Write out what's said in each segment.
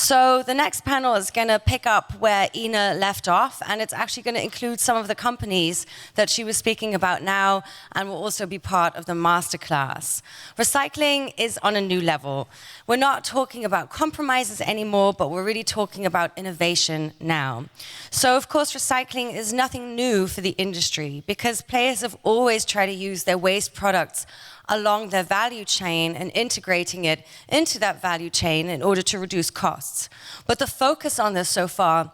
So the next panel is going to pick up where Ina left off, and it's actually going to include some of the companies that she was speaking about now, and will also be part of the masterclass. Recycling is on a new level. We're not talking about compromises anymore, but we're really talking about innovation now. So of course recycling is nothing new for the industry, because players have always tried to use their waste products along their value chain and integrating it into that value chain in order to reduce costs. But the focus on this so far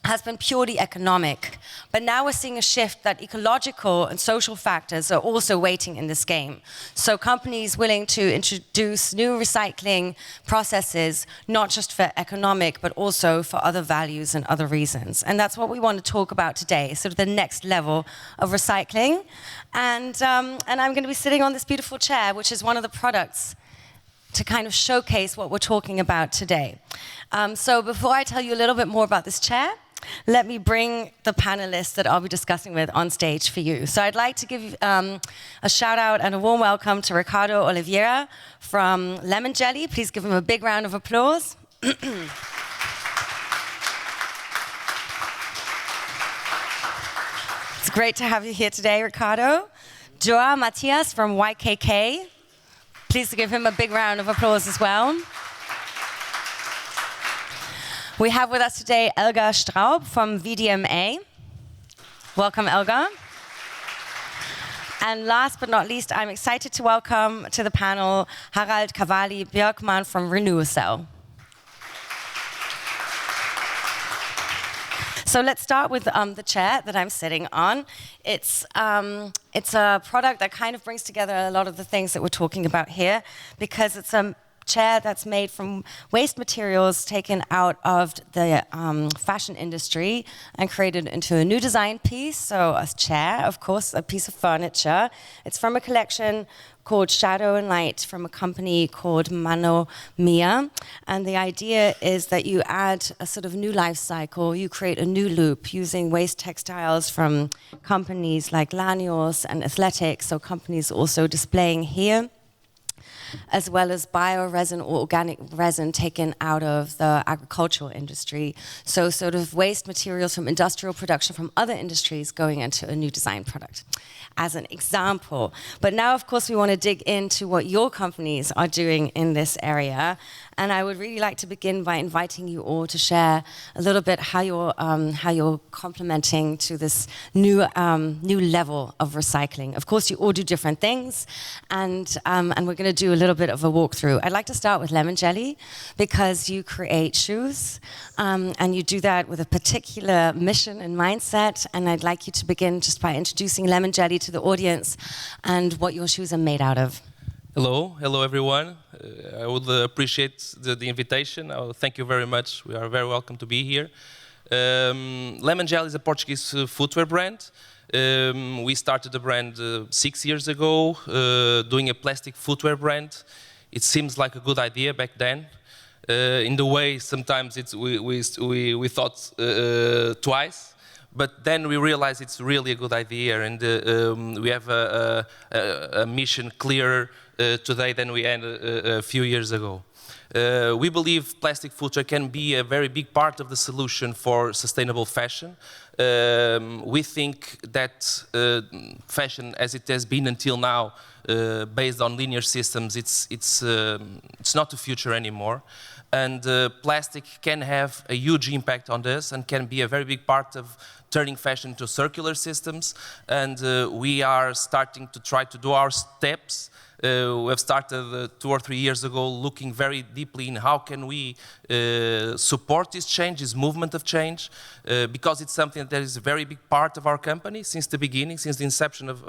has been purely economic. But now we're seeing a shift that ecological and social factors are also waiting in this game. So companies willing to introduce new recycling processes, not just for economic, but also for other values and other reasons. And that's what we want to talk about today, sort of the next level of recycling. And I'm going to be sitting on this beautiful chair, which is one of the products to kind of showcase what we're talking about today. So before I tell you a little bit more about this chair, let me bring the panelists that I'll be discussing with on stage for you. So I'd like to give a shout out and a warm welcome to Ricardo Oliveira from Lemon Jelly. Please give him a big round of applause. It's great to have you here today, Ricardo. João Matias from YKK. Please give him a big round of applause as well. We have with us today Elgar Straub from VDMA. Welcome, Elgar. And last but not least, I'm excited to welcome to the panel Harald Cavalli-Björkman from Renewcell. So let's start with the chair that I'm sitting on. It's a product that kind of brings together a lot of the things that we're talking about here, because it's a chair that's made from waste materials taken out of the fashion industry and created into a new design piece. So a chair, of course, a piece of furniture. It's from a collection called Shadow and Light from a company called Mano Mia. And the idea is that you add a sort of new life cycle, you create a new loop using waste textiles from companies like Lanios and Athletics, so companies also displaying here, as well as bioresin or organic resin taken out of the agricultural industry. So sort of waste materials from industrial production from other industries going into a new design product, as an example. But now, of course, we want to dig into what your companies are doing in this area. And I would really like to begin by inviting you all to share a little bit how you're complementing to this new level of recycling. Of course, you all do different things, and we're going to do a little bit of a walkthrough. I'd like to start with Lemon Jelly, because you create shoes, and you do that with a particular mission and mindset. And I'd like you to begin just by introducing Lemon Jelly to the audience and what your shoes are made out of. Hello everyone. I would appreciate the invitation. Thank you very much. We are very welcome to be here. Lemon Jelly is a Portuguese footwear brand. We started the brand 6 years ago, doing a plastic footwear brand. It seems like a good idea back then. In the way, sometimes we thought twice. But then we realized it's really a good idea, and we have a mission clearer today than we had a few years ago. We believe plastic footwear can be a very big part of the solution for sustainable fashion. We think that fashion, as it has been until now, based on linear systems, it's not the future anymore. And plastic can have a huge impact on this and can be a very big part of turning fashion to circular systems. And we are starting to try to do our steps. We have started 2 or 3 years ago looking very deeply in how can we support this change, this movement of change, because it's something that is a very big part of our company since the beginning, since the inception of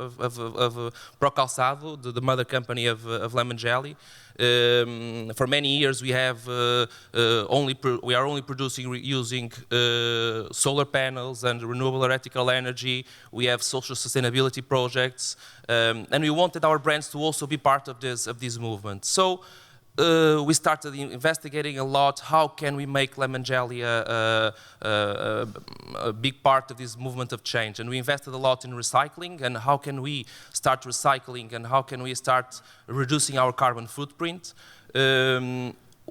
Procalçado, the mother company of Lemon Jelly. For many years we have we are only producing using solar panels and renewable electrical energy. We have social sustainability projects, and we wanted our brands to also be part of this movement. So we started investigating a lot. How can we make Lemon Jelly a big part of this movement of change? And we invested a lot in recycling, and how can we start recycling, and how can we start reducing our carbon footprint?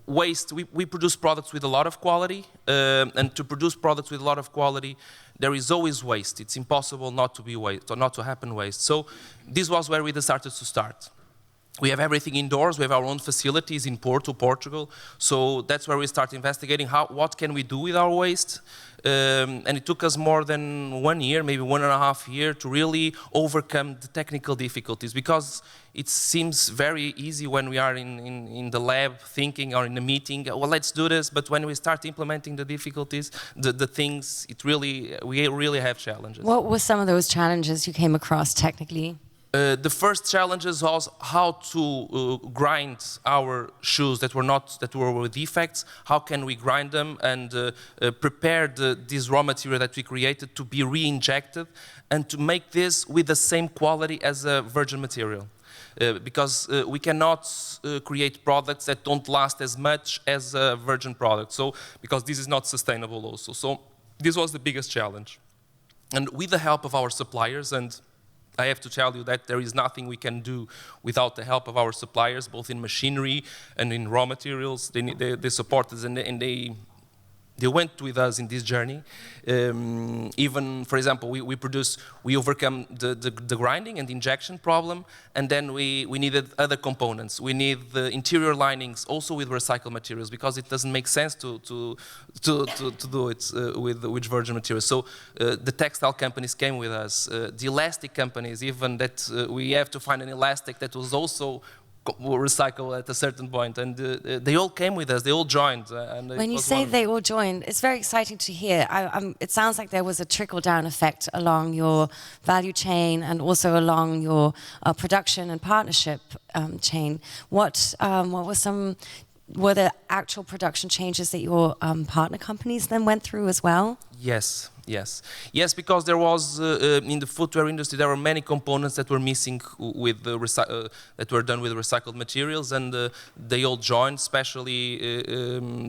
waste, we produce products with a lot of quality, and to produce products with a lot of quality, there is always waste. It's impossible not to be waste, or not to happen waste. So this was where we decided to start. We have everything indoors. We have our own facilities in Porto, Portugal. So that's where we start investigating what can we do with our waste. And it took us more than 1 year, maybe 1.5 years, to really overcome the technical difficulties, because it seems very easy when we are in the lab thinking, or in a meeting, well, let's do this. But when we start implementing the difficulties, the things, we really have challenges. What were some of those challenges you came across technically? The first challenges was how to grind our shoes that were with defects. How can we grind them and prepare this raw material that we created to be re-injected and to make this with the same quality as a virgin material? Because we cannot create products that don't last as much as a virgin product. So, because this is not sustainable also. So this was the biggest challenge. And with the help of our suppliers, and I have to tell you that there is nothing we can do without the help of our suppliers, both in machinery and in raw materials. They support us, and they went with us in this journey. Even, for example, we overcome the grinding and the injection problem, and then we needed other components. We need the interior linings also with recycled materials, because it doesn't make sense to do it with virgin materials. So the textile companies came with us, the elastic companies, even that we have to find an elastic that was also recycle at a certain point, and they all came with us. They all joined. And when you say they all joined, it's very exciting to hear. It sounds like there was a trickle-down effect along your value chain and also along your production and partnership chain. Were there actual production changes that your partner companies then went through as well? Yes, because there was in the footwear industry there were many components that were missing with that were done with recycled materials, and they all joined, especially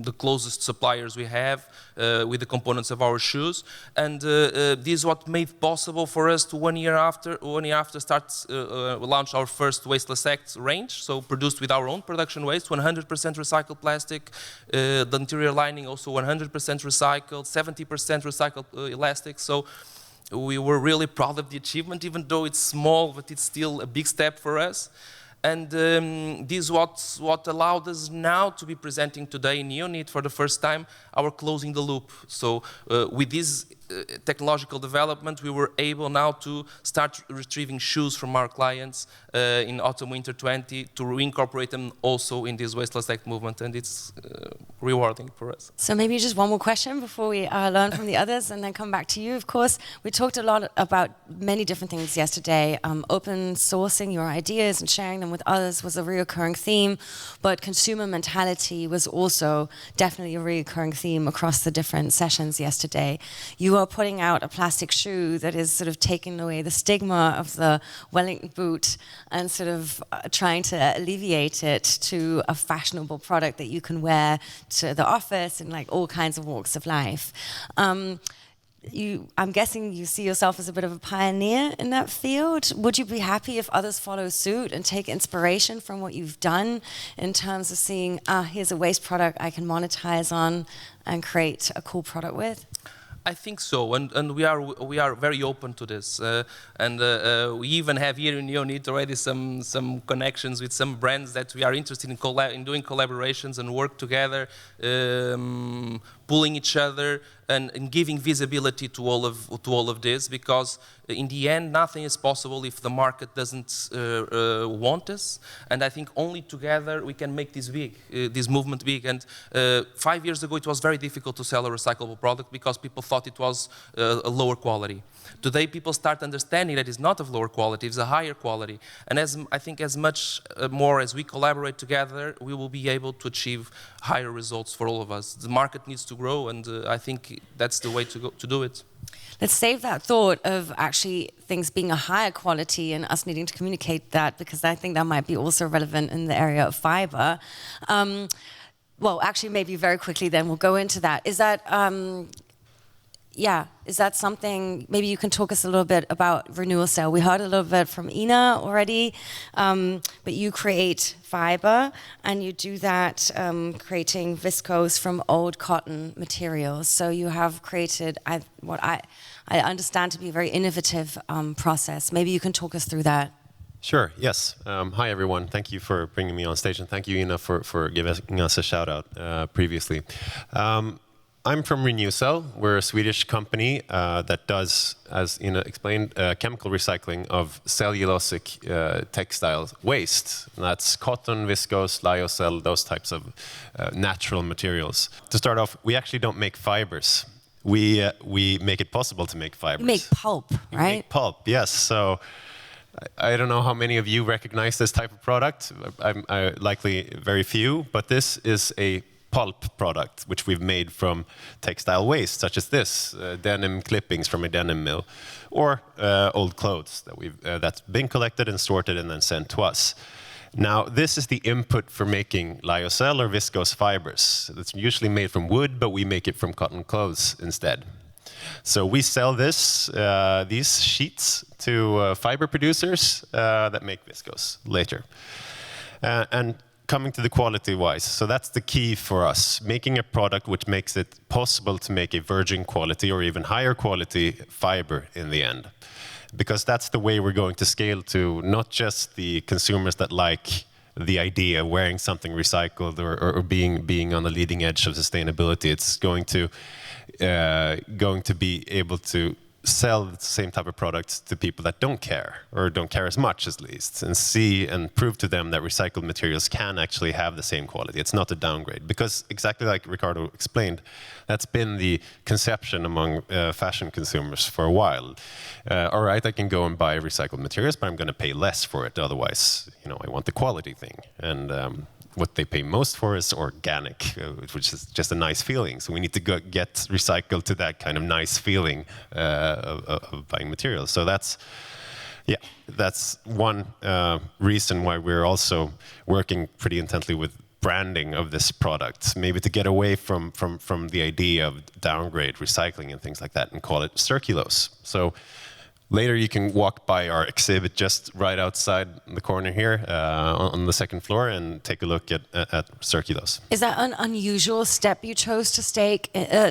the closest suppliers we have with the components of our shoes, and this is what made possible for us to 1 year after launch our first Wasteless Act range, so produced with our own production waste, 100% recycled plastic, the interior lining also 100% recycled, 70% recycled elastic. So we were really proud of the achievement, even though it's small, but it's still a big step for us. And this is what allowed us now to be presenting today in Neonit for the first time our Closing the Loop. So with this technological development, we were able now to start retrieving shoes from our clients in autumn-winter 20 to reincorporate them also in this Wasteless Act movement, and it's rewarding for us. So maybe just one more question before we learn from the others and then come back to you, of course. We talked a lot about many different things yesterday. Open sourcing your ideas and sharing them with others was a recurring theme, but consumer mentality was also definitely a recurring theme across the different sessions yesterday. You are putting out a plastic shoe that is sort of taking away the stigma of the Wellington boot and sort of trying to alleviate it to a fashionable product that you can wear to the office and like all kinds of walks of life. I'm guessing you see yourself as a bit of a pioneer in that field. Would you be happy if others follow suit and take inspiration from what you've done in terms of seeing, here's a waste product I can monetize on and create a cool product with? I think so, and we are very open to this, and we even have here in Neonit already some connections with some brands that we are interested in doing collaborations and work together, pulling each other and giving visibility to all of this, because in the end nothing is possible if the market doesn't want us, and I think only together we can make this big, this movement big. And 5 years ago it was very difficult to sell a recyclable product because people thought it was a lower quality. Today people start understanding that it's not of lower quality, it's a higher quality, and I think as much more as we collaborate together, we will be able to achieve higher results for all of us. The market needs to grow, and I think that's the way to do it. Let's save that thought of actually things being a higher quality and us needing to communicate that, because I think that might be also relevant in the area of fiber. Well, actually, maybe very quickly then we'll go into that. Is that yeah, is that something, maybe you can talk us a little bit about Renewcell. We heard a little bit from Ina already, but you create fiber and you do that creating viscose from old cotton materials. So you have created what I understand to be a very innovative process. Maybe you can talk us through that. Sure, yes. Hi, everyone. Thank you for bringing me on stage, and thank you, Ina, for giving us a shout-out previously. I'm from Renewcell. We're a Swedish company that does, as Ina explained, chemical recycling of cellulosic textile waste. And that's cotton, viscose, lyocell, those types of natural materials. To start off, we actually don't make fibers. We make it possible to make fibers. You make pulp, right? We make pulp, yes. So I don't know how many of you recognize this type of product. Likely very few, but this is a pulp product which we've made from textile waste, such as this, denim clippings from a denim mill, or old clothes that's been collected and sorted and then sent to us. Now, this is the input for making lyocell or viscose fibers. It's usually made from wood, but we make it from cotton clothes instead. So we sell these sheets to fiber producers that make viscose later. And coming to the quality-wise, so that's the key for us, making a product which makes it possible to make a virgin quality or even higher quality fiber in the end. Because that's the way we're going to scale to not just the consumers that like the idea of wearing something recycled or being on the leading edge of sustainability. It's going to be able to sell the same type of products to people that don't care, or don't care as much at least, and see and prove to them that recycled materials can actually have the same quality. It's not a downgrade, because exactly like Ricardo explained, that's been the conception among fashion consumers for a while. All right, I can go and buy recycled materials, but I'm going to pay less for it. Otherwise, I want the quality thing. And what they pay most for is organic, which is just a nice feeling. So we need to get recycled to that kind of nice feeling of buying materials. So that's one reason why we're also working pretty intently with branding of this product, maybe to get away from the idea of downgrade recycling and things like that, and call it circulose. So later you can walk by our exhibit just right outside the corner here on the second floor and take a look at circulose. Is that an unusual step you chose to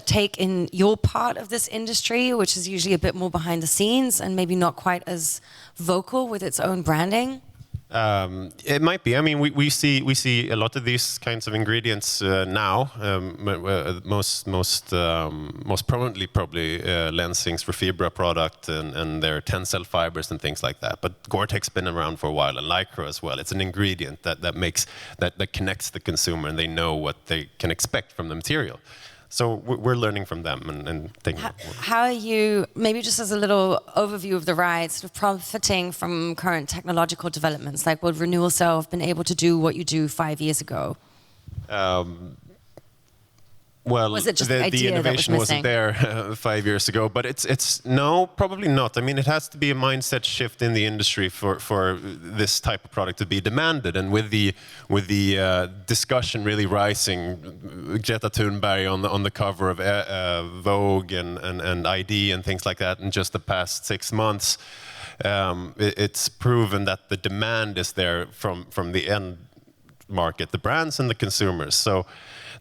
take in your part of this industry, which is usually a bit more behind the scenes and maybe not quite as vocal with its own branding? It might be. I mean, we see a lot of these kinds of ingredients now. Most prominently, probably Lensing's Refibra product and their Tencel fibers and things like that. But Gore-Tex been around for a while, and Lycra as well. It's an ingredient that connects the consumer, and they know what they can expect from the material. So we're learning from them and thinking. How are you, maybe just as a little overview of the ride, sort of profiting from current technological developments? Like, would Renewcell have been able to do what you do 5 years ago? Well, was it just the innovation wasn't there 5 years ago, but it's no, probably not. I mean, it has to be a mindset shift in the industry for this type of product to be demanded. And with the discussion really rising, Greta Thunberg on the cover of Vogue and ID and things like that in just the past 6 months, it's proven that the demand is there from the end market, the brands and the consumers. So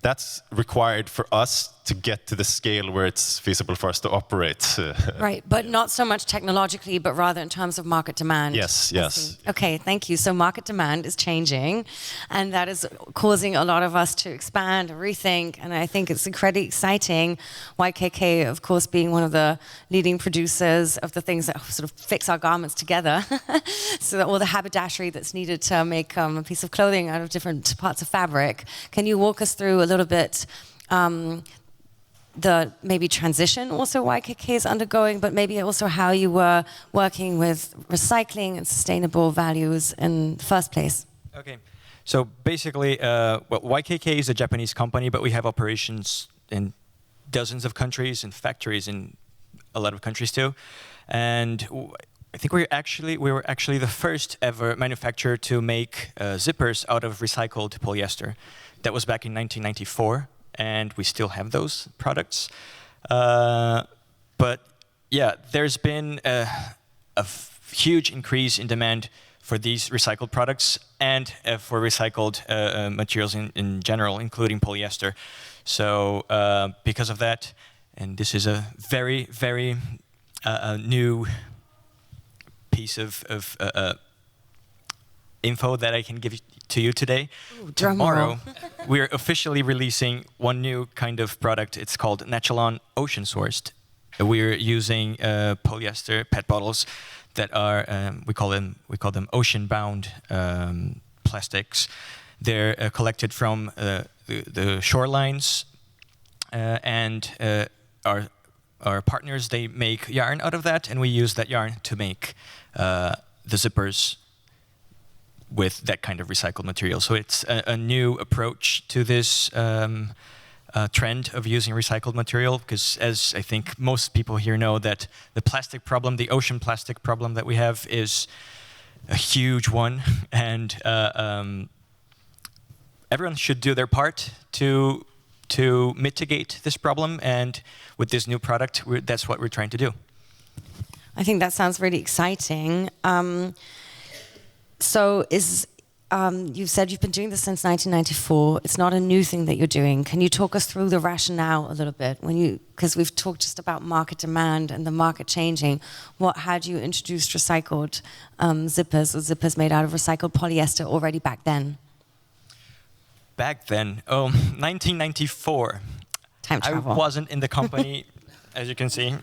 that's required for us to get to the scale where it's feasible for us to operate. Right, but not so much technologically, but rather in terms of market demand. Yes. Okay, thank you. So market demand is changing, and that is causing a lot of us to expand and rethink, and I think it's incredibly exciting. YKK, of course, being one of the leading producers of the things that sort of fix our garments together, so that all the haberdashery that's needed to make a piece of clothing out of different parts of fabric. Can you walk us through a little bit the maybe transition also YKK is undergoing, but maybe also how you were working with recycling and sustainable values in the first place? Okay, so basically, YKK is a Japanese company, but we have operations in dozens of countries and factories in a lot of countries too. And I think we were actually the first ever manufacturer to make zippers out of recycled polyester. That was back in 1994. And we still have those products. But yeah, there's been a huge increase in demand for these recycled products and for recycled materials in general, including polyester. So because of that, and this is a very, very new piece of info that I can give to you today. Ooh, tomorrow, we're officially releasing one new kind of product. It's called Natchalon Ocean Sourced. We're using polyester PET bottles that are we call them ocean-bound plastics. They're collected from the shorelines, and our partners, they make yarn out of that, and we use that yarn to make the zippers with that kind of recycled material. So it's a new approach to this trend of using recycled material, because as I think most people here know, that the plastic problem, the ocean plastic problem that we have, is a huge one, and everyone should do their part to mitigate this problem, and with this new product, that's what we're trying to do. I think that sounds really exciting. So you've said you've been doing this since 1994. It's not a new thing that you're doing. Can you talk us through the rationale a little bit? Because we've talked just about market demand and the market changing. Had you introduced recycled zippers or zippers made out of recycled polyester already back then? Back then, 1994. Time travel. I wasn't in the company, as you can see.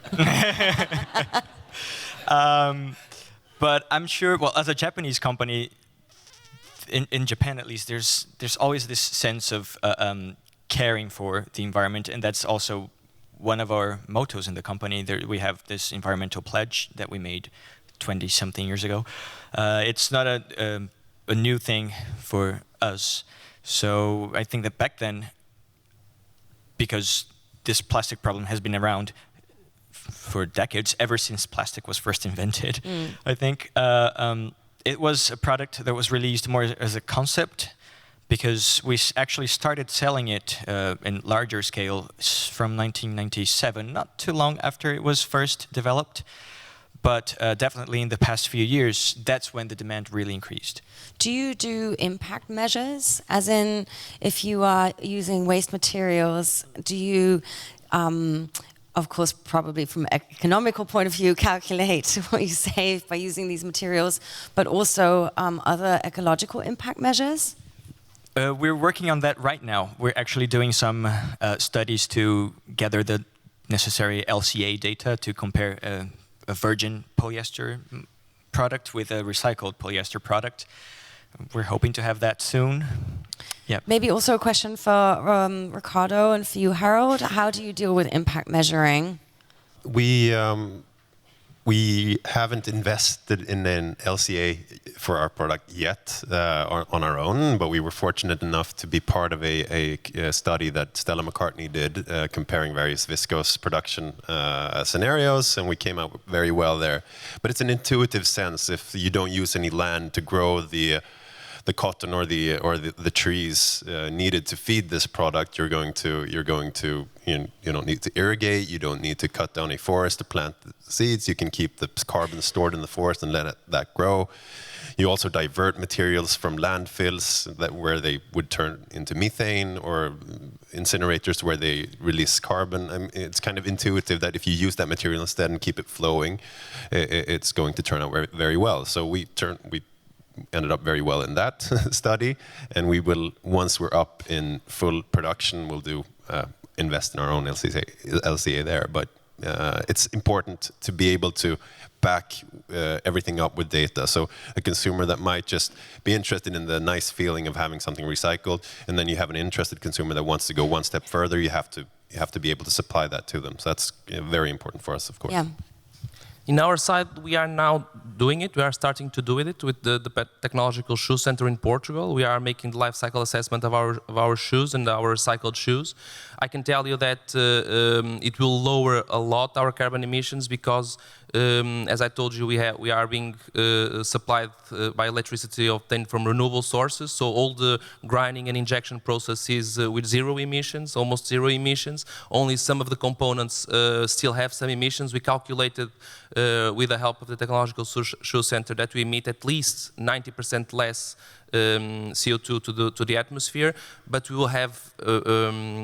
But I'm sure, well, as a Japanese company, in Japan at least, there's always this sense of caring for the environment, and that's also one of our mottos in the company. We have this environmental pledge that we made 20-something years ago. It's not a new thing for us. So I think that back then, because this plastic problem has been around for decades, ever since plastic was first invented, I think it was a product that was released more as a concept, because we actually started selling it in larger scale from 1997, not too long after it was first developed. But definitely in the past few years, that's when the demand really increased. Do you do impact measures? As in, if you are using waste materials, do you, of course, probably from an economical point of view, calculate what you save by using these materials, but also other ecological impact measures? We're working on that right now. We're actually doing some studies to gather the necessary LCA data to compare a virgin polyester product with a recycled polyester product. We're hoping to have that soon. Yeah. Maybe also a question for Ricardo and for you, Harald. How do you deal with impact measuring? We haven't invested in an LCA for our product yet on our own, but we were fortunate enough to be part of a study that Stella McCartney did comparing various viscose production scenarios, and we came out very well there. But it's an intuitive sense. If you don't use any land to grow the cotton or the trees needed to feed this product, you don't need to irrigate, you don't need to cut down a forest to plant the seeds, you can keep the carbon stored in the forest and let that grow. You also divert materials from landfills where they would turn into methane, or incinerators where they release carbon. I mean, it's kind of intuitive that if you use that material instead and keep it flowing, it's going to turn out very, very well. So we ended up very well in that study, and we will, once we're up in full production, we'll invest in our own LCA there. But it's important to be able to back everything up with data. So a consumer that might just be interested in the nice feeling of having something recycled, and then you have an interested consumer that wants to go one step further, you have to be able to supply that to them. So that's very important for us, of course. Yeah. In our side, we are now doing it. We are starting to do it with the Technological Shoe Center in Portugal. We are making the life cycle assessment of our shoes and our recycled shoes. I can tell you that it will lower a lot our carbon emissions, because As I told you, we are being supplied by electricity obtained from renewable sources, so all the grinding and injection process is with zero emissions, almost zero emissions. Only some of the components still have some emissions. We calculated with the help of the Technological Show Center that we emit at least 90% less CO2 to the atmosphere, but we will have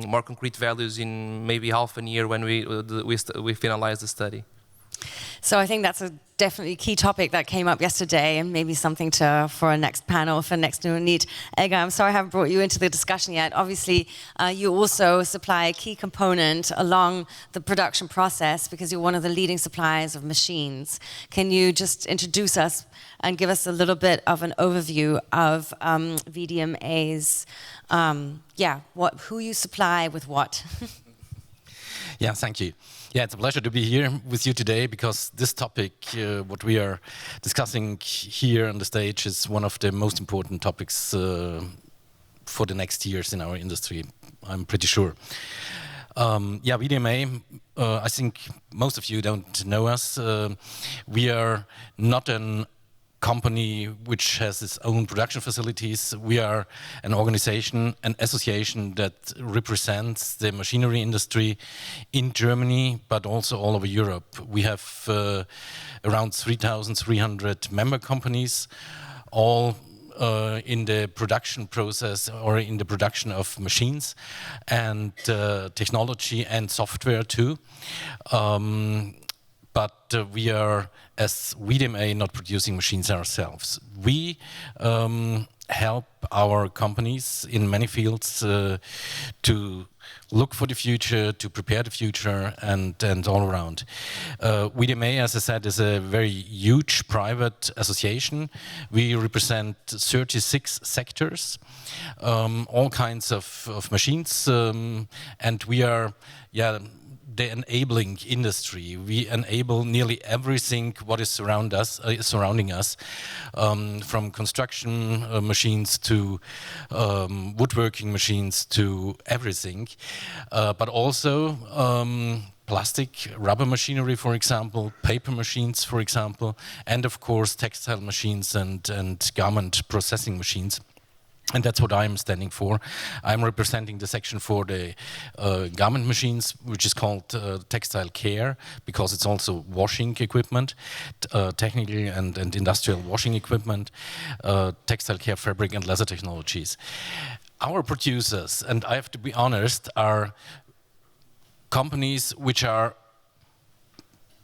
more concrete values in maybe half a year when we finalize the study. So I think that's a definitely key topic that came up yesterday, and maybe something for a next panel, for next new need. Elgar, I'm sorry I haven't brought you into the discussion yet. Obviously, you also supply a key component along the production process because you're one of the leading suppliers of machines. Can you just introduce us and give us a little bit of an overview of VDMA's, who you supply with what? Yeah, thank you. Yeah, it's a pleasure to be here with you today because this topic, what we are discussing here on the stage, is one of the most important topics for the next years in our industry, I'm pretty sure. VDMA, I think most of you don't know us. We are not an company which has its own production facilities. We are an organization, an association that represents the machinery industry in Germany, but also all over Europe. We have around 3,300 member companies, all in the production process or in the production of machines and technology and software too. But we are, as VDMA, not producing machines ourselves. We help our companies in many fields to look for the future, to prepare the future, and all around. VDMA, as I said, is a very huge private association. We represent 36 sectors, all kinds of machines, and we are, the enabling industry. We enable nearly everything what is surrounding us, from construction machines to woodworking machines to everything, but also plastic, rubber machinery, for example, paper machines, for example, and of course textile machines and garment processing machines. And that's what I'm standing for. I'm representing the section for the garment machines, which is called textile care, because it's also washing equipment, technical and industrial washing equipment, textile care, fabric and leather technologies. Our producers, and I have to be honest, are companies which are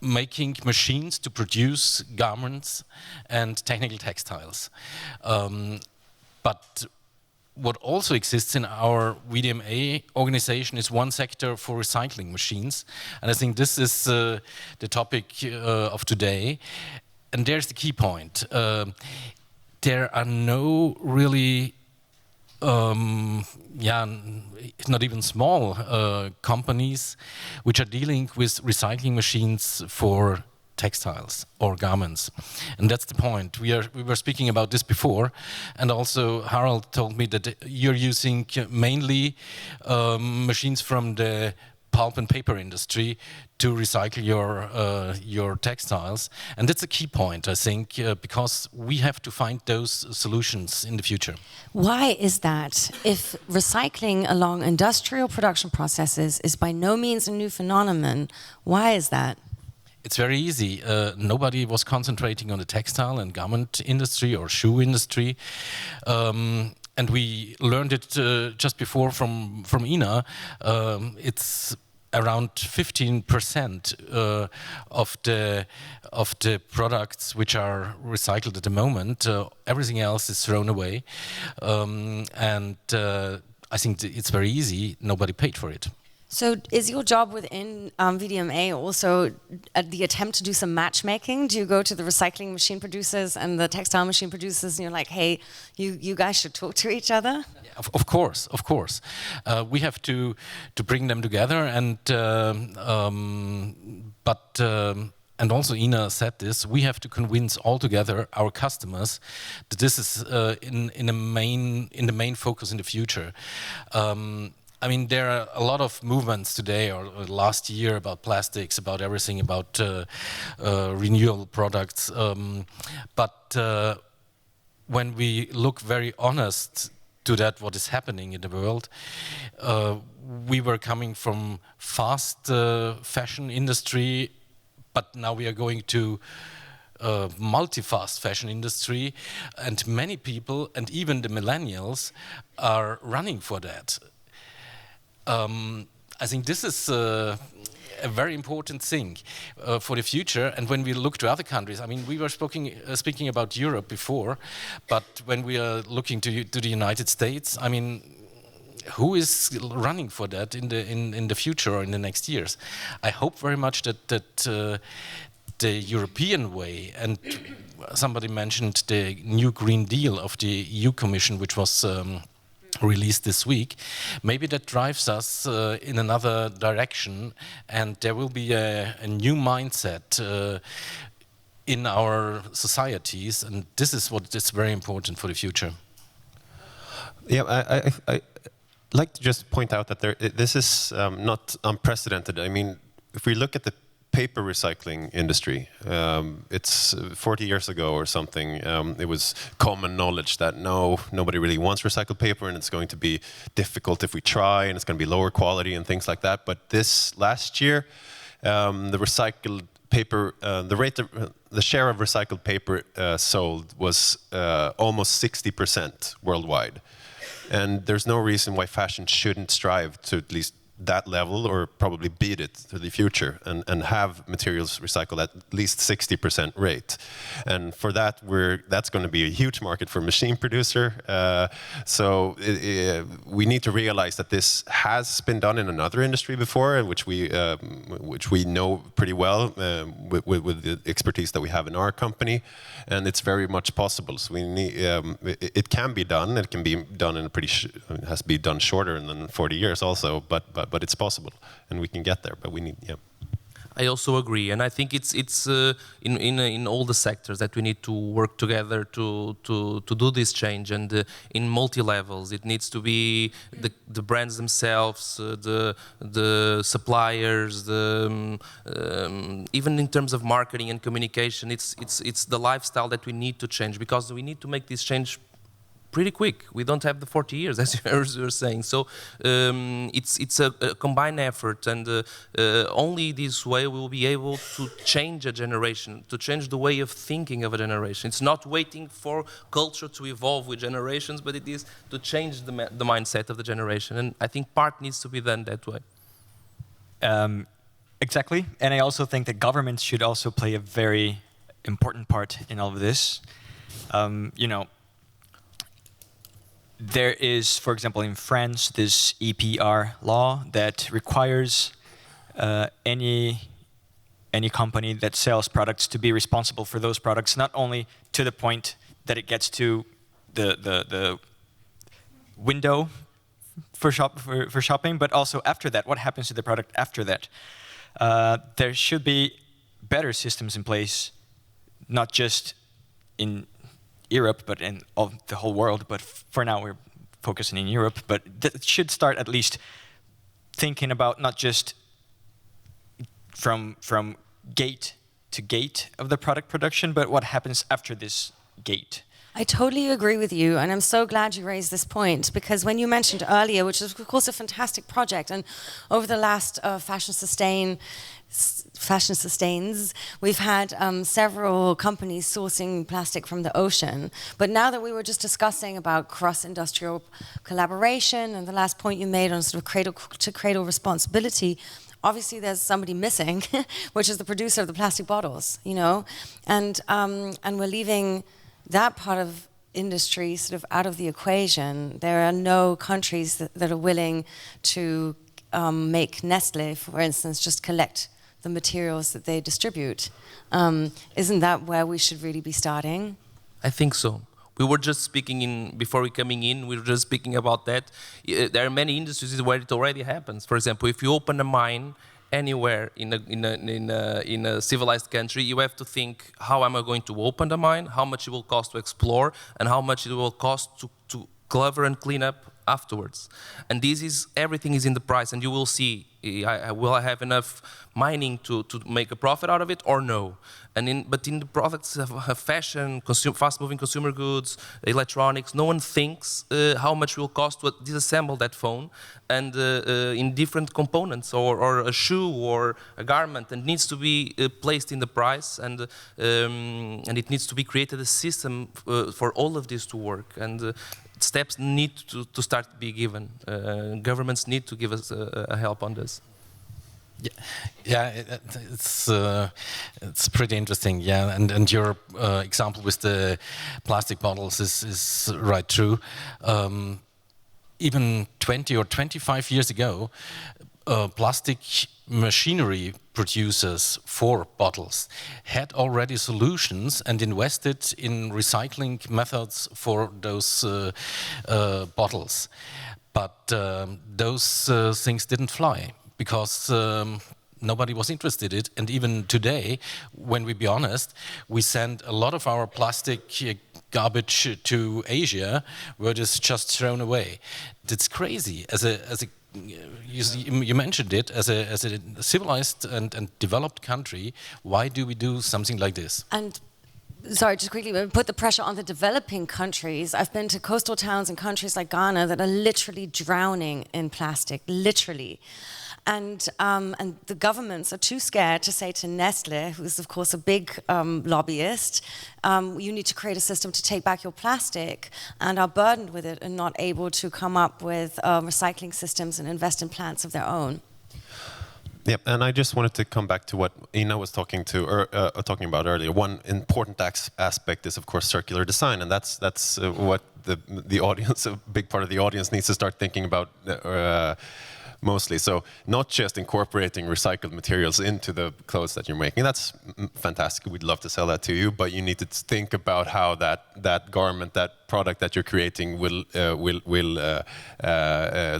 making machines to produce garments and technical textiles. But what also exists in our VDMA organization is one sector for recycling machines. And I think this is the topic of today. And there's the key point. There are no really, not even small companies which are dealing with recycling machines for textiles or garments, and that's the point. We were speaking about this before, and also Harald told me that you're using mainly machines from the pulp and paper industry to recycle your textiles, and that's a key point, I think, because we have to find those solutions in the future. Why is that? If recycling along industrial production processes is by no means a new phenomenon, why is that? It's very easy. Nobody was concentrating on the textile and garment industry or shoe industry. And we learned it just before from Ina. It's around 15% of the products which are recycled at the moment. Everything else is thrown away. And I think it's very easy. Nobody paid for it. So is your job within VDMA also the attempt to do some matchmaking? Do you go to the recycling machine producers and the textile machine producers and you're like, hey, you guys should talk to each other? Yeah, of course. We have to bring them together, and also Ina said this, we have to convince altogether our customers that this is in the main focus in the future. I mean, there are a lot of movements today or last year about plastics, about everything, about renewable products. But when we look very honest to that, what is happening in the world, we were coming from fast fashion industry, but now we are going to multi-fast fashion industry, and many people, and even the millennials, are running for that. I think this is a very important thing for the future. And when we look to other countries, I mean, we were speaking about Europe before, but when we are looking to the United States, I mean, who is running for that in the future or in the next years? I hope very much that the European way, and somebody mentioned the new Green Deal of the EU Commission, which was released this week, maybe that drives us in another direction, and there will be a new mindset in our societies, and this is what is very important for the future. Yeah, I like to just point out that this is not unprecedented. I mean, if we look at the paper recycling industry, it's 40 years ago or something, it was common knowledge that nobody really wants recycled paper, and it's going to be difficult if we try, and it's going to be lower quality and things like that. But this last year, the recycled paper, the share of recycled paper sold was almost 60% worldwide. And there's no reason why fashion shouldn't strive to at least that level, or probably beat it to the future, and have materials recycled at least 60% rate. And for that, that's going to be a huge market for machine producer. So we need to realize that this has been done in another industry before, and which we know pretty well with the expertise that we have in our company, and it's very much possible. So we need it can be done. It can be done in a it has to be done shorter than 40 years also, but it's possible, and we can get there. But we need, yeah. I also agree, and I think it's in all the sectors that we need to work together to do this change, and in multi levels. It needs to be the brands themselves, the suppliers, even in terms of marketing and communication. It's the lifestyle that we need to change, because we need to make this change pretty quick. We don't have the 40 years, as you were saying. So it's a combined effort, and only this way we will be able to change a generation, to change the way of thinking of a generation. It's not waiting for culture to evolve with generations, but it is to change the mindset of the generation. And I think part needs to be done that way. Exactly. And I also think that governments should also play a very important part in all of this. You know, there is, for example, in France, this EPR law that requires any company that sells products to be responsible for those products, not only to the point that it gets to the window for shopping, but also after that. What happens to the product after that? There should be better systems in place, not just in Europe, but in the whole world. But for now, we're focusing in Europe. But that should start at least thinking about not just from gate to gate of the product production, but what happens after this gate. I totally agree with you, and I'm so glad you raised this point, because when you mentioned earlier, which is of course a fantastic project, and over the last Fashion Sustains, we've had several companies sourcing plastic from the ocean. But now that we were just discussing about cross-industrial collaboration, and the last point you made on sort of cradle-to-cradle responsibility, obviously there's somebody missing, which is the producer of the plastic bottles, you know, and we're leaving that part of industry sort of out of the equation. There are no countries that are willing to make Nestle, for instance, just collect the materials that they distribute. Isn't that where we should really be starting? I think so. We were just speaking before we coming in. We were just speaking about that. There are many industries where it already happens. For example, if you open a mine anywhere in a civilized country, you have to think, how am I going to open the mine? How much it will cost to explore, and how much it will cost to cover and clean up afterwards. And everything is in the price, and you will see, will I have enough mining to make a profit out of it or no? But in the products of fashion, fast-moving consumer goods, electronics, no one thinks how much it will cost to disassemble that phone and in different components, or a shoe or a garment, and needs to be placed in the price, and it needs to be created a system for all of this to work. And steps need to start to be given. Governments need to give us a help on this. It's pretty interesting. Yeah, and your example with the plastic bottles is right true. Even 20 or 25 years ago, plastic machinery producers for bottles had already solutions and invested in recycling methods for those bottles. But those things didn't fly because nobody was interested in it. And even today, when we be honest, we send a lot of our plastic garbage to Asia, where it is just thrown away. It's crazy. You mentioned it, as a civilized and developed country, why do we do something like this? And sorry, just quickly, put the pressure on the developing countries. I've been to coastal towns in countries like Ghana that are literally drowning in plastic, literally. And the governments are too scared to say to Nestle, who's of course a big lobbyist, you need to create a system to take back your plastic, and are burdened with it and not able to come up with recycling systems and invest in plants of their own. Yep, and I just wanted to come back to what Ina was talking about earlier. One important aspect is, of course, circular design, and that's what the audience, a big part of the audience, needs to start thinking about. Mostly, so not just incorporating recycled materials into the clothes that you're making. That's fantastic. We'd love to sell that to you, but you need to think about how that garment, that product that you're creating will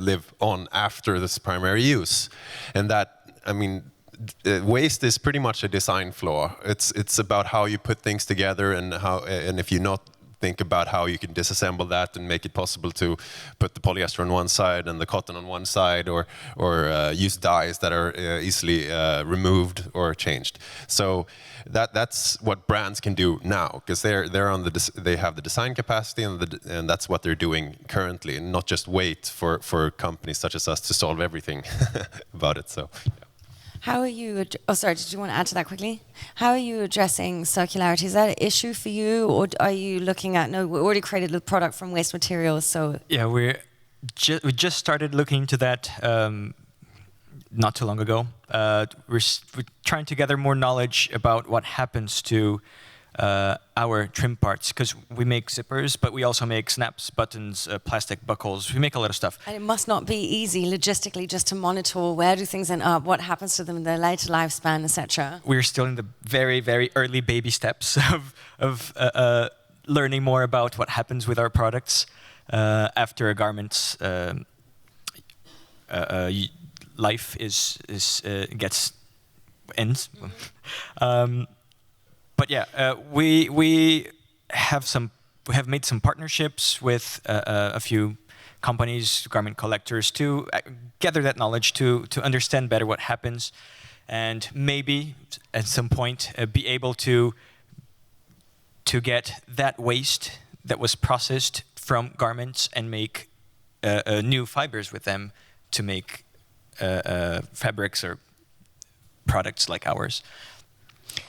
live on after this primary use. And that, I mean, waste is pretty much a design flaw. It's about how you put things together, and if you not think about how you can disassemble that and make it possible to put the polyester on one side and the cotton on one side, or use dyes that are easily removed or changed. So that's what brands can do now, because they have the design capacity, and that's what they're doing currently, and not just wait for companies such as us to solve everything about it. So. Yeah. How are you, sorry, did you want to add to that quickly? How are you addressing circularity? Is that an issue for you, or are you looking at, no, we already created a product from waste materials, so... Yeah, we just started looking into that not too long ago. We're trying to gather more knowledge about what happens to our trim parts, because we make zippers, but we also make snaps, buttons, plastic buckles. We make a lot of stuff. And it must not be easy logistically just to monitor where do things end up, what happens to them in their later lifespan, etc. We're still in the very, very early baby steps of learning more about what happens with our products after a garment's life ends. But yeah, we have made some partnerships with a few companies, garment collectors, to gather that knowledge, to understand better what happens, and maybe at some point be able to get that waste that was processed from garments and make new fibers with them to make fabrics or products like ours.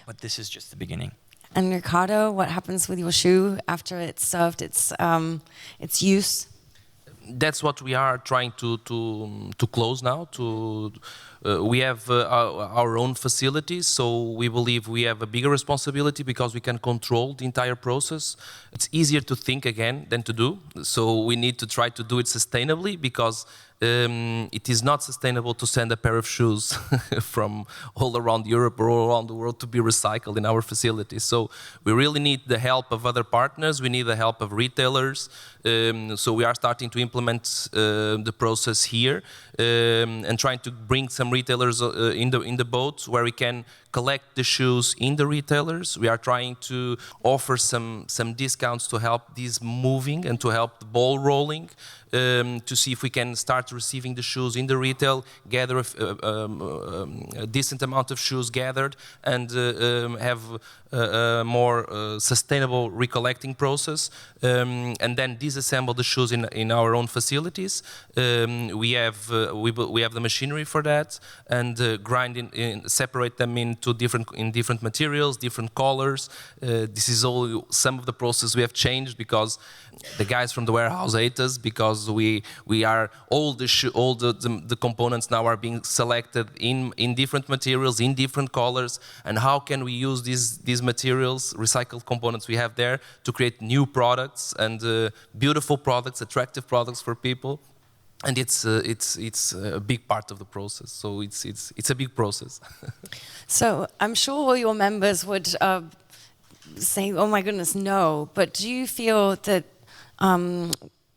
But this is just the beginning. And Ricardo, what happens with your shoe after it's served its use? That's what we are trying to close now. We have our own facilities, so we believe we have a bigger responsibility because we can control the entire process. It's easier to think again than to do, so we need to try to do it sustainably, because it is not sustainable to send a pair of shoes from all around Europe or all around the world to be recycled in our facilities. So we really need the help of other partners. We need the help of retailers. So we are starting to implement the process here and trying to bring some retailers in the boat where we can collect the shoes in the retailers. We are trying to offer some discounts to help this moving and to help the ball rolling, to see if we can start receiving the shoes in the retail, gather a decent amount of shoes gathered, and have a more sustainable recollecting process, and then disassemble the shoes in our own facilities. We have the machinery for that, and separate them into different materials, different colors. This is all some of the process we have changed because the guys from the warehouse hate us, because we are all the components now are being selected in different materials, in different colors, and how can we use these materials, recycled components we have there, to create new products and beautiful products, attractive products for people. And it's a big part of the process. So it's a big process. So I'm sure all your members would say, "Oh my goodness, no!" But do you feel that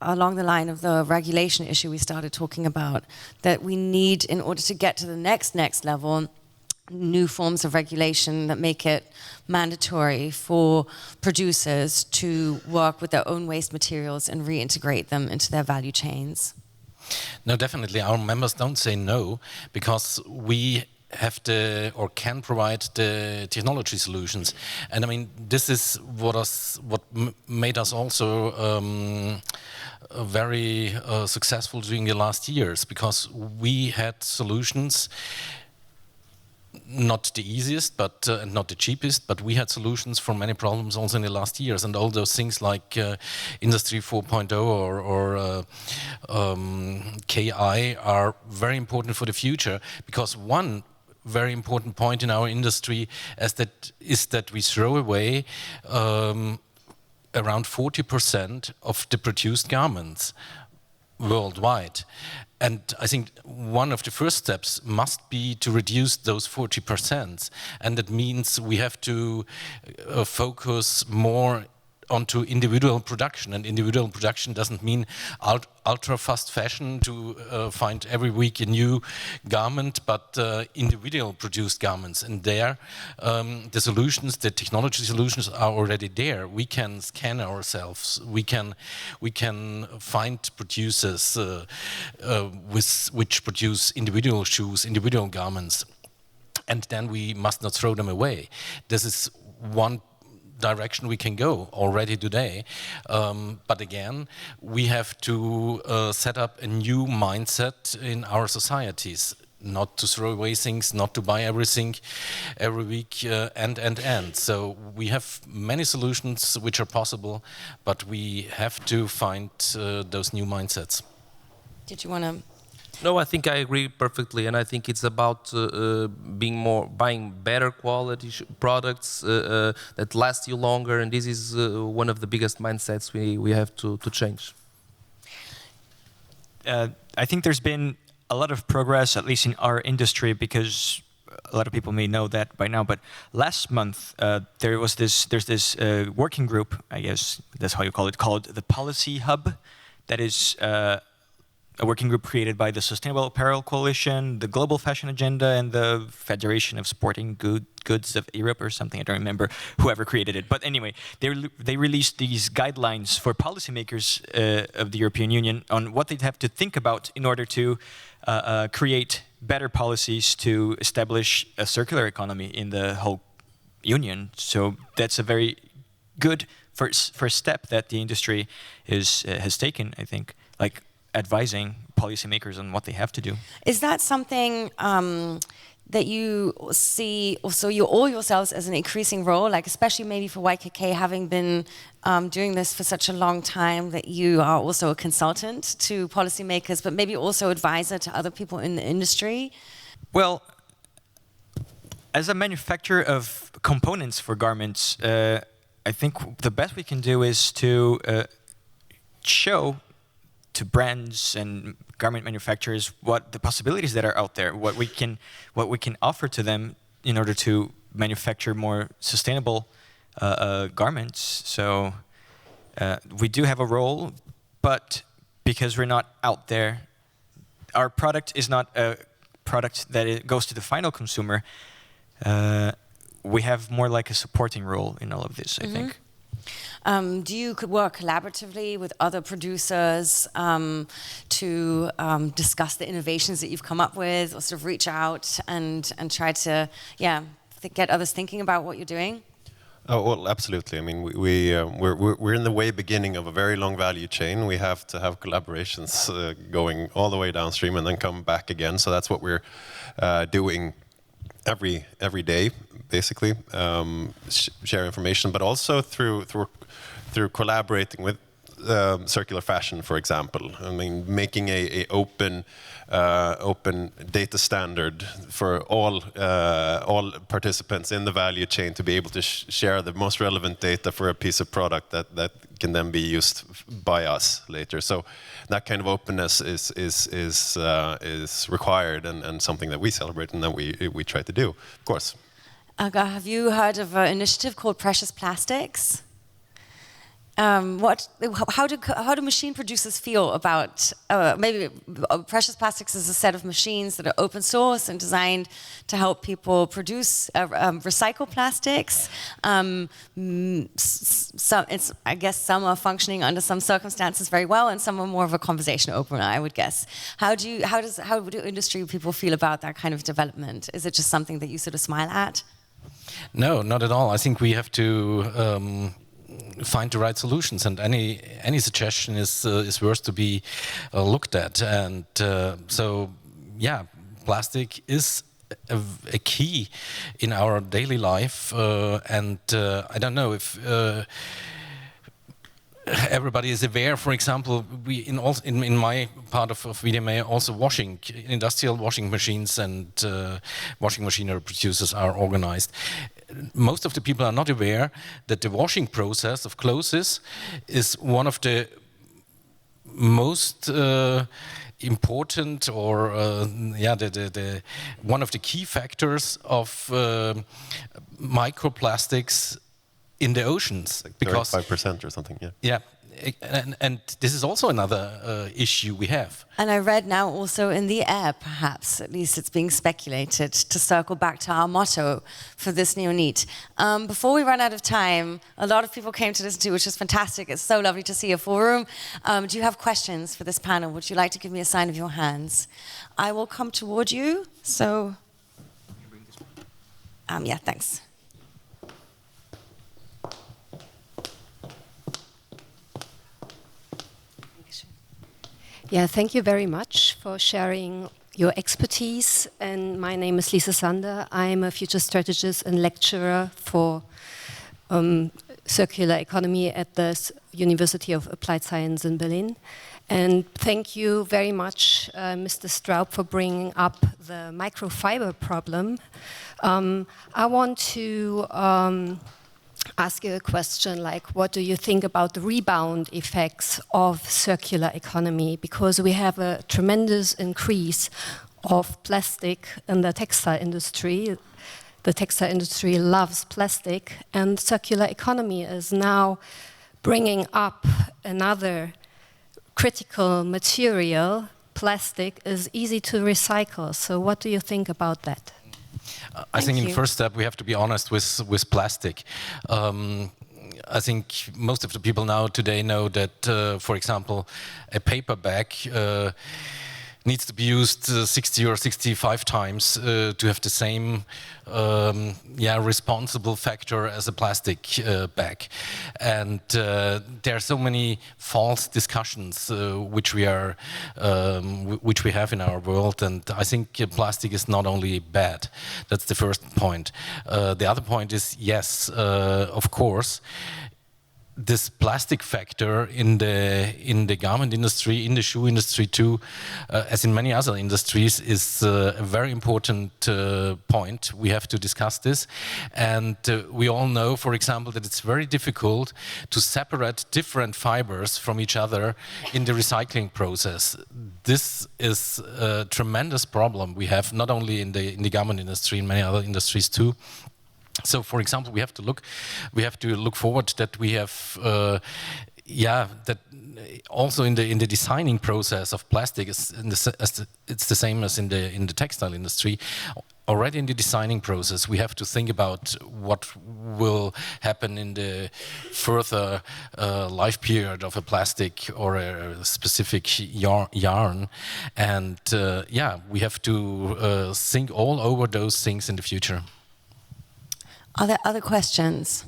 along the line of the regulation issue we started talking about, that we need, in order to get to the next level, new forms of regulation that make it mandatory for producers to work with their own waste materials and reintegrate them into their value chains? No, definitely. Our members don't say no, because we have or can provide the technology solutions. And I mean, this is what made us also very successful during the last years, because we had solutions, not the easiest, but not the cheapest, but we had solutions for many problems also in the last years. And all those things like Industry 4.0 or KI are very important for the future, because one very important point in our industry is that we throw away around 40% of the produced garments worldwide. And I think one of the first steps must be to reduce those 40%. And that means we have to focus more onto individual production. And individual production doesn't mean ultra fast fashion to find every week a new garment, but individual produced garments. And there, the solutions, the technology solutions are already there. We can scan ourselves. We can find producers which produce individual shoes, individual garments, and then we must not throw them away. This is one direction we can go already today, but again, we have to set up a new mindset in our societies, not to throw away things, not to buy everything every week, and. So we have many solutions which are possible, but we have to find those new mindsets. Did you want to? No, I think I agree perfectly, and I think it's about buying better quality products that last you longer, and this is one of the biggest mindsets we have to change. I think there's been a lot of progress, at least in our industry, because a lot of people may know that by now, but last month there's this working group, I guess that's how you call it, called the Policy Hub, that is a working group created by the Sustainable Apparel Coalition, the Global Fashion Agenda, and the Federation of Sporting Goods of Europe or something. I don't remember whoever created it. But anyway, they released these guidelines for policymakers of the European Union on what they'd have to think about in order to create better policies to establish a circular economy in the whole union. So that's a very good first step that the industry has taken, I think, like advising policymakers on what they have to do. Is that something that you see also you all yourselves as an increasing role, like especially maybe for YKK, having been doing this for such a long time, that you are also a consultant to policymakers, but maybe also advisor to other people in the industry? Well, as a manufacturer of components for garments, I think the best we can do is to show to brands and garment manufacturers what the possibilities that are out there, what we can offer to them in order to manufacture more sustainable garments. So we do have a role, but because we're not out there, our product is not a product that it goes to the final consumer. We have more like a supporting role in all of this, I think. Do you work collaboratively with other producers to discuss the innovations that you've come up with, or sort of reach out and try to get others thinking about what you're doing? Oh, well, absolutely. I mean, we're in the way beginning of a very long value chain. We have to have collaborations going all the way downstream and then come back again. So that's what we're doing every day, basically, share information, but also through collaborating with circular fashion, for example. I mean, making a open data standard for all participants in the value chain to be able to share the most relevant data for a piece of product that can then be used by us later. So that kind of openness is required and something that we celebrate and that we try to do, of course. Elgar, have you heard of an initiative called Precious Plastics? How do machine producers feel about maybe Precious Plastics is a set of machines that are open source and designed to help people produce recycle plastics. I guess some are functioning under some circumstances very well, and some are more of a conversation opener, I would guess. How do industry people feel about that kind of development? Is it just something that you sort of smile at? No, not at all. I think we have to find the right solutions, and any suggestion is worth to be looked at. And so, yeah, plastic is a key in our daily life, and I don't know if everybody is aware. For example, we in my part of VDMA also industrial washing machines and washing machinery producers are organized. Most of the people are not aware that the washing process of clothes is one of the most important, or one of the key factors of microplastics in the oceans, like because 5% or something. Yeah. And this is also another issue we have. And I read now also in the air, perhaps, at least it's being speculated, to circle back to our motto for this neonate. Before we run out of time, a lot of people came to listen to, which is fantastic. It's so lovely to see a full room. Do you have questions for this panel? Would you like to give me a sign of your hands? I will come toward you. So, yeah, thanks. Yeah, thank you very much for sharing your expertise. And my name is Lisa Sander. I'm a future strategist and lecturer for circular economy at the University of Applied Science in Berlin. And thank you very much, Mr. Straub, for bringing up the microfiber problem. I want to ask you a question like, what do you think about the rebound effects of circular economy? Because we have a tremendous increase of plastic in the textile industry. The textile industry loves plastic, and circular economy is now bringing up another critical material. Plastic is easy to recycle. So what do you think about that? I think in the first step we have to be honest with plastic. I think most of the people now today know that, for example, a paper bag needs to be used 60 or 65 times to have the same responsible factor as a plastic bag. And there are so many false discussions which we have in our world, and I think plastic is not only bad. That's the first point. The other point is, yes, of course, this plastic factor in the garment industry, in the shoe industry too, as in many other industries, is a very important point. We have to discuss this, and we all know, for example, that it's very difficult to separate different fibers from each other in the recycling process. This is a tremendous problem we have, not only in the garment industry, in many other industries too. So, for example, we have to look forward that we have yeah, that also in the designing process of plastic is it's the same as in the textile industry. Already in the designing process, we have to think about what will happen in the further life period of a plastic or a specific yarn, and yeah, we have to think all over those things in the future. Are there other questions?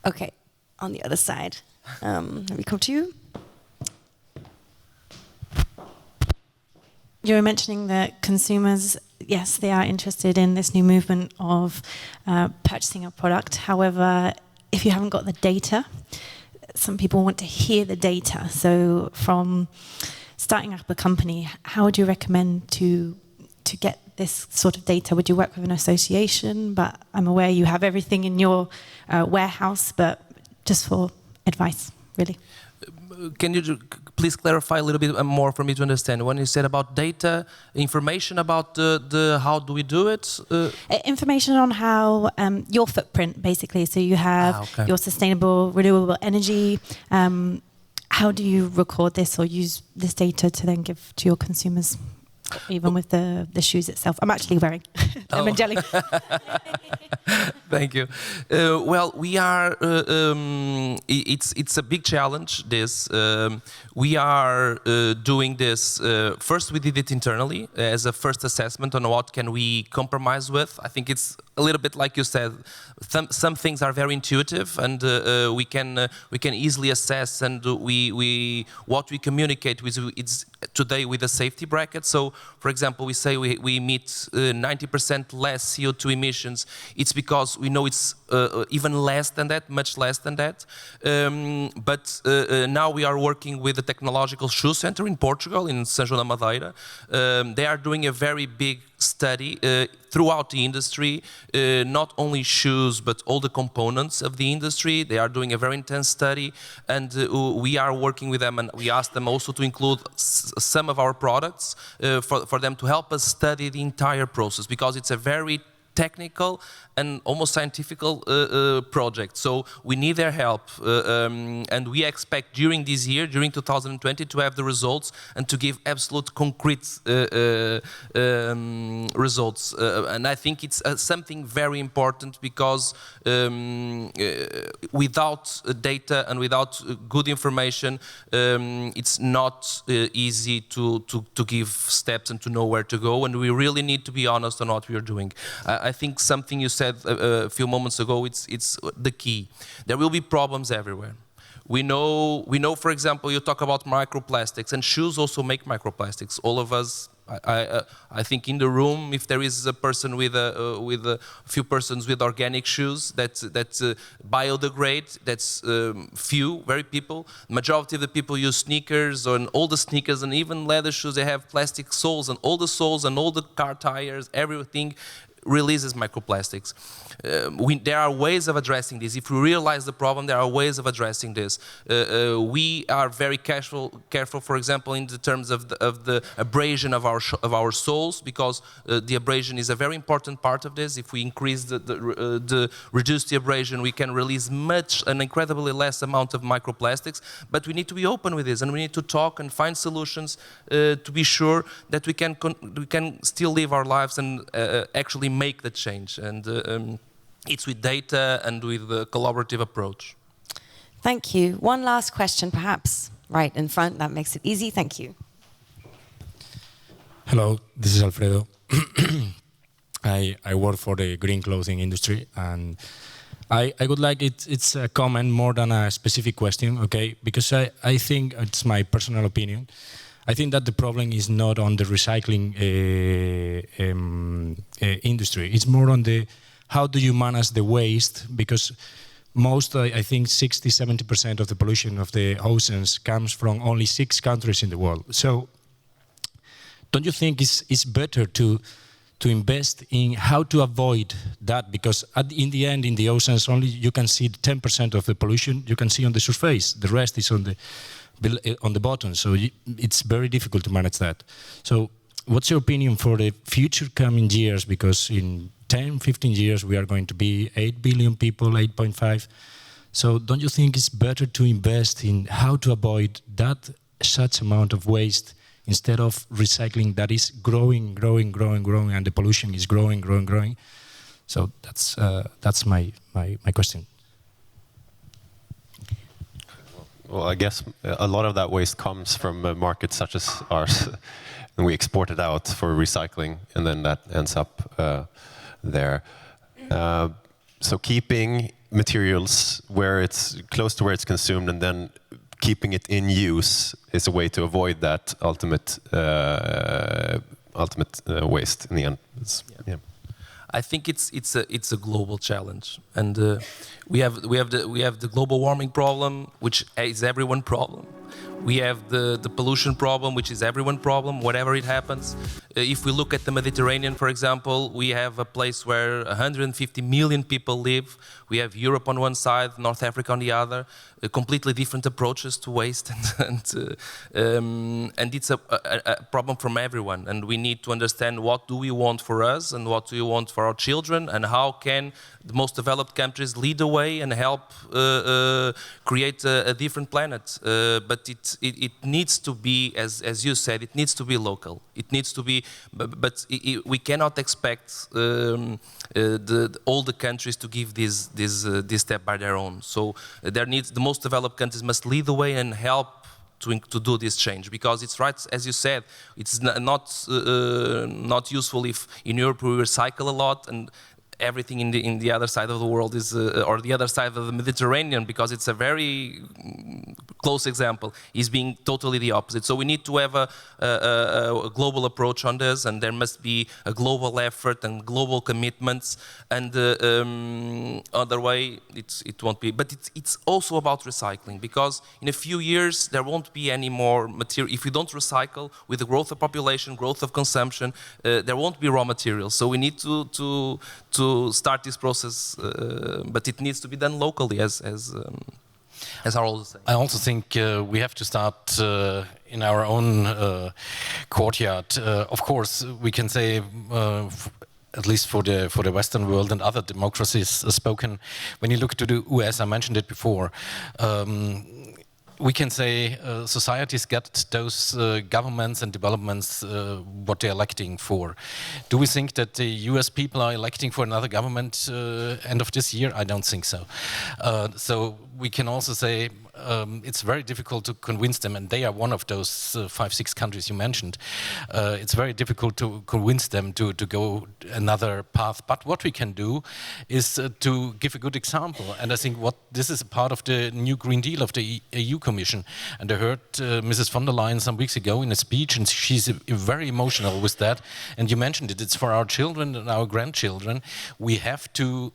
Okay, on the other side. Let me come to you. You were mentioning that consumers, yes, they are interested in this new movement of purchasing a product. However, if you haven't got the data, some people want to hear the data. So from starting up a company, how would you recommend to get this sort of data? Would you work with an association? But I'm aware you have everything in your warehouse, but just for advice, really. Can you please clarify a little bit more for me to understand? When you said about data, information about the how do we do it? Information on how your footprint, basically. So you have your sustainable, renewable energy. How do you record this or use this data to then give to your consumers? Even with the shoes itself. I'm actually wearing lemon jelly. Thank you. Well, we are. It's a big challenge. This we are doing this. First, we did it internally as a first assessment on what can we compromise with. I think it's a little bit like you said. Some things are very intuitive, and we can easily assess. And what we communicate with it's today with a safety bracket. So, for example, we say we meet 90% less CO2 emissions. It's because we know it's even less than that, much less than that. But now we are working with the Technological Shoe Center in Portugal, in São João da Madeira. They are doing a very big study throughout the industry, not only shoes, but all the components of the industry. They are doing a very intense study, and we are working with them, and we asked them also to include some of our products for them to help us study the entire process, because it's a very technical and almost scientific project. So we need their help, and we expect during this year, during 2020, to have the results and to give absolute concrete results. And I think it's something very important, because without data and without good information, it's not easy to give steps and to know where to go. And we really need to be honest on what we are doing. I think something you said a few moments ago, it's the key. There will be problems everywhere. We know, for example, you talk about microplastics, and shoes also make microplastics. All of us, I think in the room, if there is a person with a few persons with organic shoes that biodegrade, that's few, very people. Majority of the people use sneakers, and all the sneakers and even leather shoes, they have plastic soles, and all the soles and all the car tires, everything releases microplastics. There are ways of addressing this. If we realize the problem, there are ways of addressing this. We are very careful, for example, in the terms of the abrasion of our soles, because the abrasion is a very important part of this. If we increase reduce the abrasion, we can release an incredibly less amount of microplastics. But we need to be open with this, and we need to talk and find solutions to be sure that we can still live our lives and actually make the change. And it's with data and with the collaborative approach. Thank you. One last question, perhaps right in front. That makes it easy. Thank you. Hello, this is Alfredo. I work for the green clothing industry, and I would like it's a comment more than a specific question, okay? Because I think it's my personal opinion. I think that the problem is not on the recycling industry. It's more on the how do you manage the waste, because most, I think 60–70% of the pollution of the oceans comes from only 6 countries in the world. So don't you think it's better to invest in how to avoid that? Because in the end, in the oceans, only you can see 10% of the pollution you can see on the surface. The rest is on the bottom. So it's very difficult to manage that. So what's your opinion for the future coming years? Because in 10–15 years, we are going to be 8 billion people, 8.5. So don't you think it's better to invest in how to avoid that such amount of waste instead of recycling that is growing, and the pollution is growing? So that's my question. Well, I guess a lot of that waste comes from markets such as ours, and we export it out for recycling, and then that ends up there. So keeping materials where it's close to where it's consumed, and then keeping it in use is a way to avoid that ultimate waste in the end. Yeah. I think it's a global challenge, and we have the global warming problem, which is everyone's problem. We have the pollution problem, which is everyone's problem, whatever it happens. If we look at the Mediterranean, for example, we have a place where 150 million people live. We have Europe on one side, North Africa on the other, completely different approaches to waste, and it's a problem from everyone. And we need to understand what do we want for us and what do we want for our children, and how can the most developed countries lead the way and help create a different planet. But it needs to be, as you said, it needs to be local. It needs to be, but we cannot expect all the countries to give this step by their own. So the most developed countries must lead the way and help to do this change, because it's right, as you said, it's not useful if in Europe we recycle a lot and everything in the other side of the world is, or the other side of the Mediterranean, because it's a very close example, is being totally the opposite. So we need to have a global approach on this, and there must be a global effort and global commitments, and other way it won't be. But it's also about recycling, because in a few years there won't be any more material. If we don't recycle, with the growth of population, growth of consumption, there won't be raw materials. So we need to start this process, but it needs to be done locally, as Harald was saying. I also think we have to start in our own courtyard. Of course, we can say, at least for the Western world and other democracies spoken, when you look to the US, I mentioned it before, we can say societies get those governments and developments what they're electing for. Do we think that the US people are electing for another government end of this year? I don't think so. So we can also say it's very difficult to convince them, and they are one of those 5-6 countries you mentioned. It's very difficult to convince them to go another path. But what we can do is to give a good example. And I think this is a part of the new Green Deal of the EU Commission. And I heard Mrs. von der Leyen some weeks ago in a speech, and she's very emotional with that. And you mentioned it, it's for our children and our grandchildren. We have to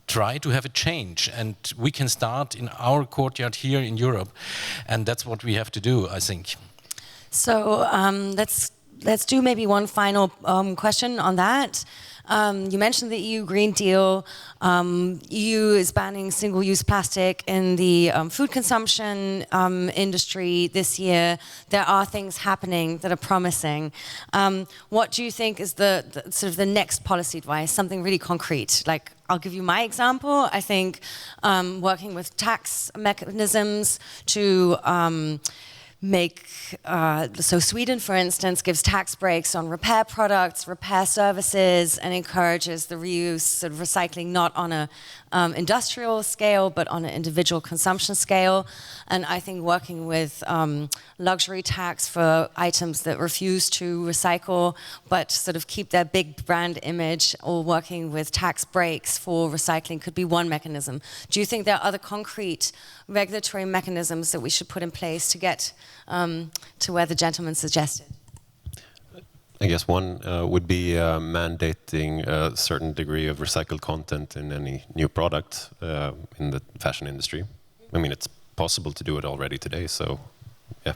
try to have a change, and we can start in our courtyard here in Europe, and that's what we have to do, I think. So let's do maybe one final question on that. You mentioned the EU Green Deal. EU is banning single-use plastic in the food consumption industry this year. There are things happening that are promising. What do you think is the sort of the next policy advice? Something really concrete. Like, I'll give you my example. I think working with tax mechanisms to so Sweden, for instance, gives tax breaks on repair products, repair services, and encourages the reuse of recycling not on a industrial scale, but on an individual consumption scale. And I think working with luxury tax for items that refuse to recycle, but sort of keep their big brand image, or working with tax breaks for recycling could be one mechanism. Do you think there are other concrete regulatory mechanisms that we should put in place to get to where the gentleman suggested? I guess one would be mandating a certain degree of recycled content in any new product in the fashion industry. I mean, it's possible to do it already today, so yeah.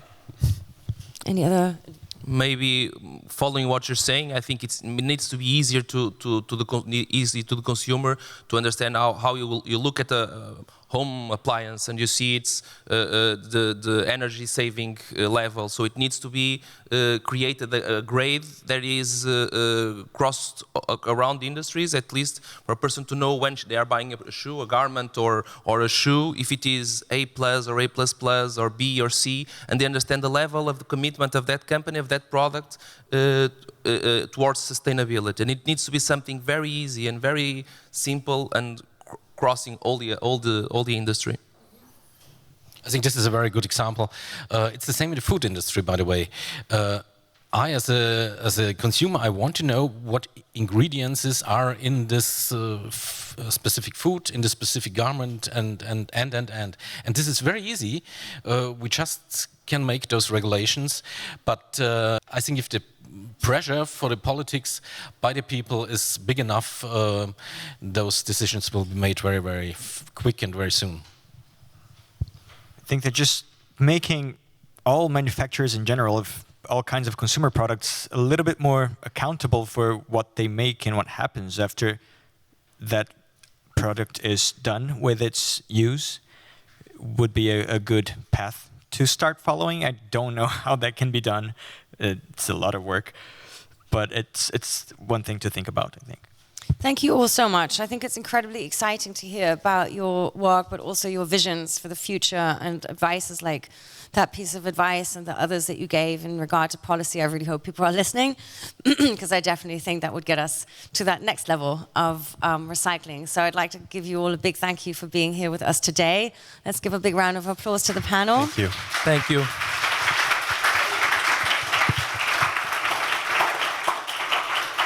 Any other? Maybe following what you're saying, I think it needs to be easier to the consumer to understand how you look at home appliance and you see it's the energy saving level. So it needs to be created a grade that is crossed around industries, at least for a person to know when they are buying a shoe, a garment, or a shoe, if it is A+ or A++ or B or C, and they understand the level of the commitment of that company, of that product towards sustainability. And it needs to be something very easy and very simple and crossing all the industry. I think this is a very good example. It's the same in the food industry, by the way. I, as a consumer, I want to know what ingredients are in this specific food, in this specific garment, and. And this is very easy. We just can make those regulations. But I think if the pressure for the politics by the people is big enough, those decisions will be made very, very quick and very soon. I think that just making all manufacturers in general of all kinds of consumer products a little bit more accountable for what they make and what happens after that product is done with its use would be a good path to start following. I don't know how that can be done. It's a lot of work, but it's one thing to think about, I think. Thank you all so much. I think it's incredibly exciting to hear about your work, but also your visions for the future and advices like that piece of advice and the others that you gave in regard to policy. I really hope people are listening because I definitely think that would get us to that next level of recycling. So I'd like to give you all a big thank you for being here with us today. Let's give a big round of applause to the panel. Thank you. Thank you.